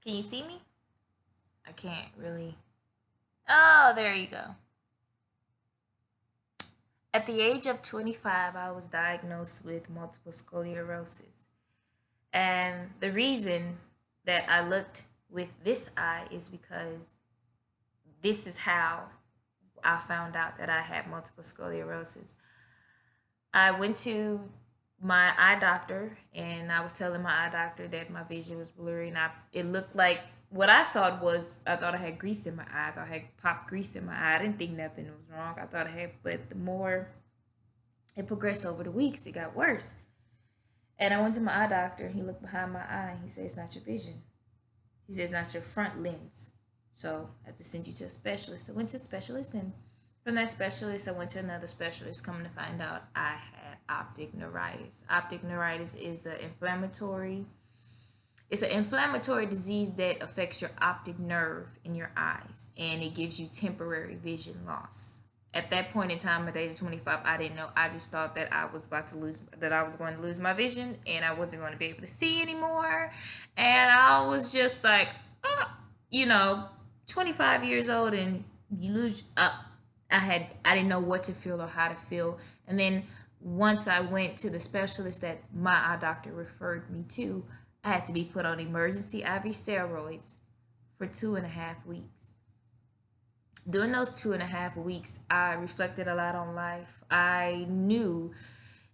Can you see me? I can't really. Oh, there you go. At the age of 25, I was diagnosed with multiple sclerosis. And the reason that I looked with this eye is because this is how I found out that I had multiple sclerosis. I went to my eye doctor and I was telling my eye doctor that my vision was blurry and it looked like what I thought was I thought I had grease in my eye. I thought I had popped grease in my eye. I didn't think nothing was wrong. I thought I had, but the more it progressed over the weeks, it got worse. And I went to my eye doctor. He looked behind my eye. He said, "It's not your vision." He said, "It's not your front lens. So I have to send you to a specialist." I went to a specialist, and from that specialist, I went to another specialist, coming to find out I had optic neuritis. Optic neuritis is it's an inflammatory disease that affects your optic nerve in your eyes, and it gives you temporary vision loss. At that point in time, at the age of 25, I didn't know. I just thought that I was going to lose my vision, and I wasn't going to be able to see anymore. And I was just like, oh, you know, 25 years old, and you lose. I didn't know what to feel or how to feel. And then once I went to the specialist that my eye doctor referred me to, I had to be put on emergency IV steroids for 2.5 weeks. During those 2.5 weeks, I reflected a lot on life. I knew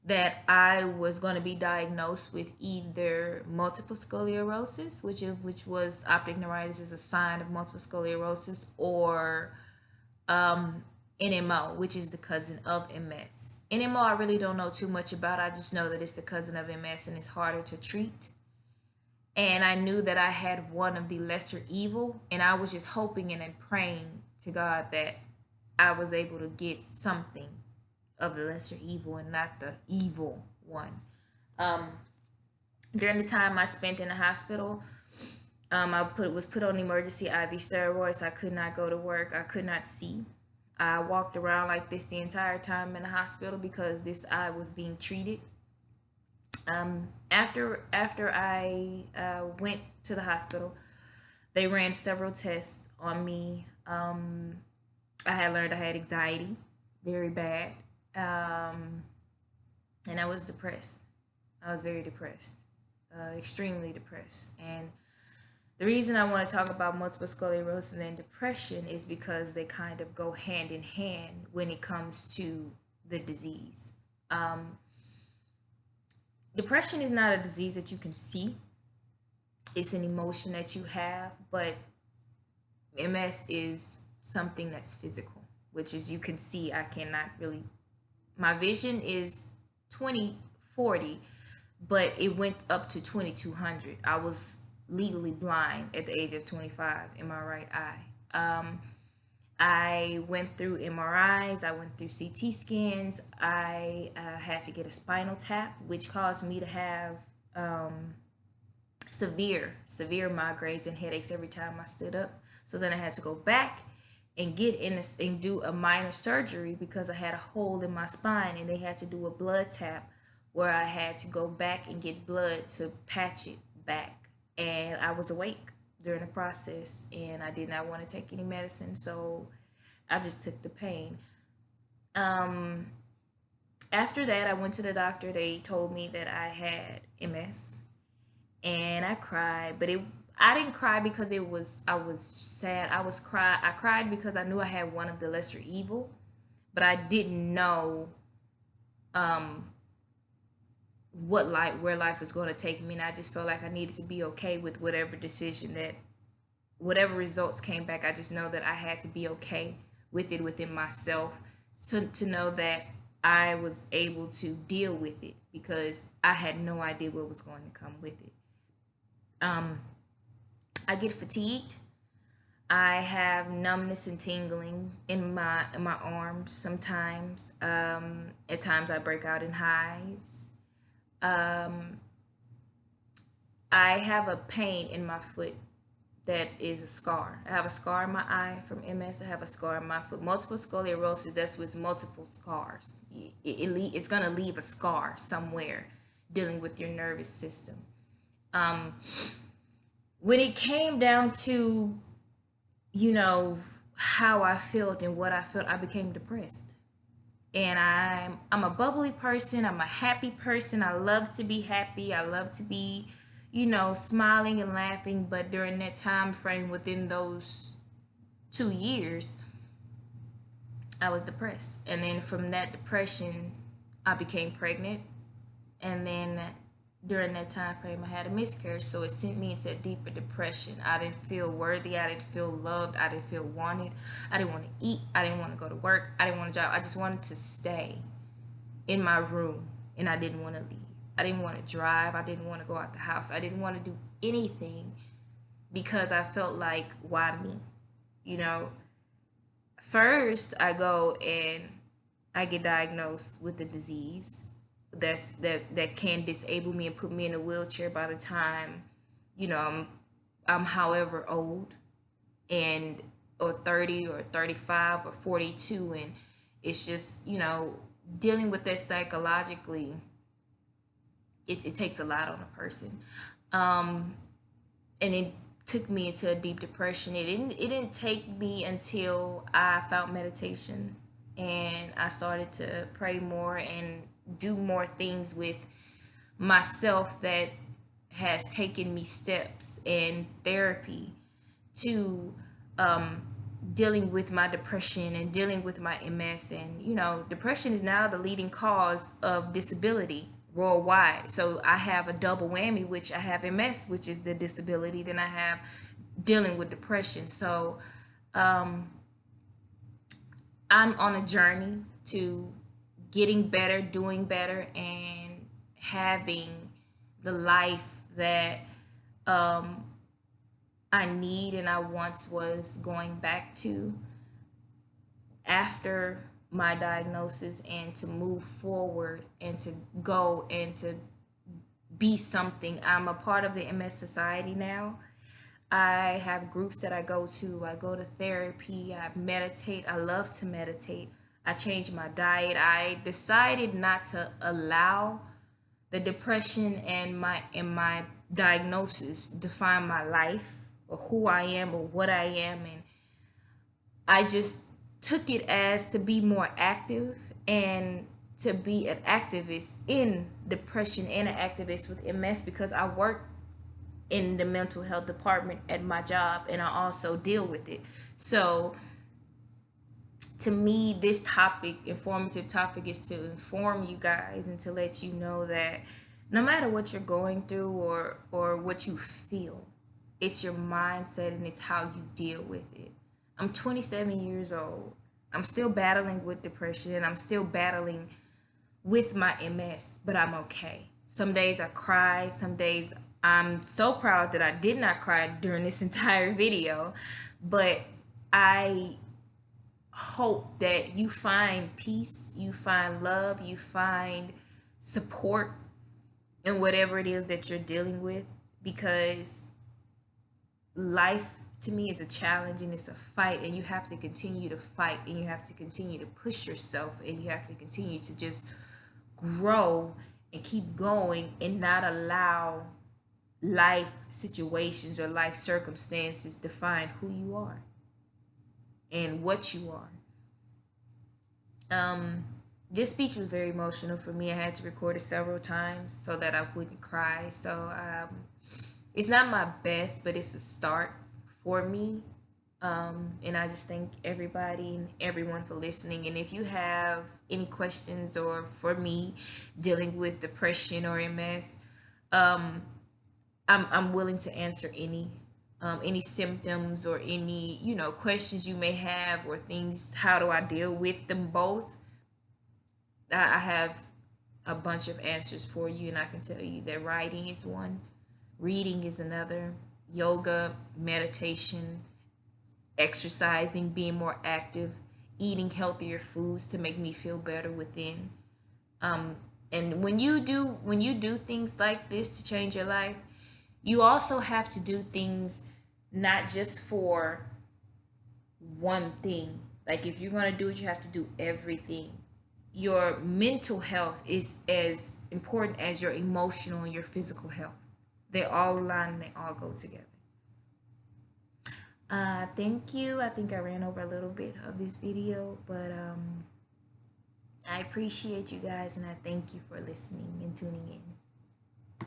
that I was going to be diagnosed with either multiple sclerosis, which was optic neuritis is a sign of multiple sclerosis, or NMO, which is the cousin of MS. NMO, I really don't know too much about. I just know that it's the cousin of MS and it's harder to treat. And I knew that I had one of the lesser evil, and I was just hoping and praying to God that I was able to get something of the lesser evil and not the evil one. Um, During the time I spent in the hospital, was put on emergency IV steroids. I could not go to work. I could not see. I walked around like this the entire time in the hospital because this eye was being treated. After I went to the hospital, they ran several tests on me. I had learned I had anxiety, very bad, and I was depressed. I was very depressed, extremely depressed. And the reason I want to talk about multiple sclerosis and depression is because they kind of go hand in hand when it comes to the disease. Um, Depression is not a disease that you can see, it's an emotion that you have, but MS is something that's physical, which is you can see. I cannot really, my vision is 20/40, but it went up to 2200. I was legally blind at the age of 25 in my right eye. I went through MRIs, I went through CT scans, I had to get a spinal tap, which caused me to have severe migraines and headaches every time I stood up. So then I had to go back and and do a minor surgery because I had a hole in my spine, and they had to do a blood tap where I had to go back and get blood to patch it back. And I was awake during the process, and I did not want to take any medicine, so I just took the pain. Um, After that, I went to the doctor. They told me that I had MS, and I cried, but it I didn't cry because it was I was sad. I cried because I knew I had one of the lesser evil, but I didn't know um where life was going to take me, and I just felt like I needed to be okay with whatever results came back. I just know that I had to be okay with it within myself, to know that I was able to deal with it because I had no idea what was going to come with it. um I get fatigued. I have numbness and tingling in my arms sometimes. At times I break out in hives. Um, I have a pain in my foot that is a scar. I have a scar in my eye from MS. I have a scar in my foot. Multiple sclerosis, that's with multiple scars. It's going to leave a scar somewhere dealing with your nervous system. Um, when it came down to, you know, how I felt and what I felt, I became depressed. And I'm a bubbly person. I'm a happy person. I love to be happy. I love to be, smiling and laughing. But during that time frame, within those 2 years, I was depressed. And then from that depression, I became pregnant. And then during that time frame, I had a miscarriage. So it sent me into a deeper depression. I didn't feel worthy. I didn't feel loved. I didn't feel wanted. I didn't want to eat. I didn't want to go to work. I didn't want to job. I just wanted to stay in my room, and I didn't want to leave. I didn't want to drive. I didn't want to go out the house. I didn't want to do anything because I felt like, why me? You know, first I go and I get diagnosed with the disease that can disable me and put me in a wheelchair by the time, I'm however old, and or 30 or 35 or 42. And it's just, dealing with that psychologically, it takes a lot on a person. And it took me into a deep depression. It didn't take me until I found meditation and I started to pray more and do more things with myself that has taken me steps in therapy to dealing with my depression and dealing with my MS. And, depression is now the leading cause of disability worldwide. So I have a double whammy, which I have MS, which is the disability, then I have dealing with depression. So I'm on a journey to getting better, doing better, and having the life that I need and I once was going back to after my diagnosis, and to move forward and to go and to be something. I'm a part of the MS Society now. I have groups that I go to. I go to therapy. I meditate. I love to meditate. I changed my diet. I decided not to allow the depression and my diagnosis define my life or who I am or what I am. And I just took it as to be more active and to be an activist in depression and an activist with MS, because I work in the mental health department at my job and I also deal with it. So to me, this informative topic, is to inform you guys and to let you know that no matter what you're going through or what you feel, it's your mindset and it's how you deal with it. I'm 27 years old. I'm still battling with depression and I'm still battling with my MS, but I'm okay. Some days I cry, some days I'm so proud that I did not cry during this entire video, but I hope that you find peace, you find love, you find support in whatever it is that you're dealing with, because life to me is a challenge and it's a fight, and you have to continue to fight and you have to continue to push yourself and you have to continue to just grow and keep going and not allow life situations or life circumstances define who you are and what you are. This speech was very emotional for me. I had to record it several times so that I wouldn't cry. So it's not my best, but it's a start for me. And I just thank everybody and everyone for listening. And if you have any questions or for me dealing with depression or MS, I'm willing to answer any symptoms or any questions you may have or things. How do I deal with them both? I have a bunch of answers for you, and I can tell you that writing is one, reading is another, yoga, meditation, exercising, being more active, eating healthier foods to make me feel better within. And when you do things like this to change your life, you also have to do things not just for one thing. Like if you're going to do it, you have to do everything. Your mental health is as important as your emotional and your physical health. They all align and they all go together. Thank you. I think I ran over a little bit of this video, but I appreciate you guys and I thank you for listening and tuning in.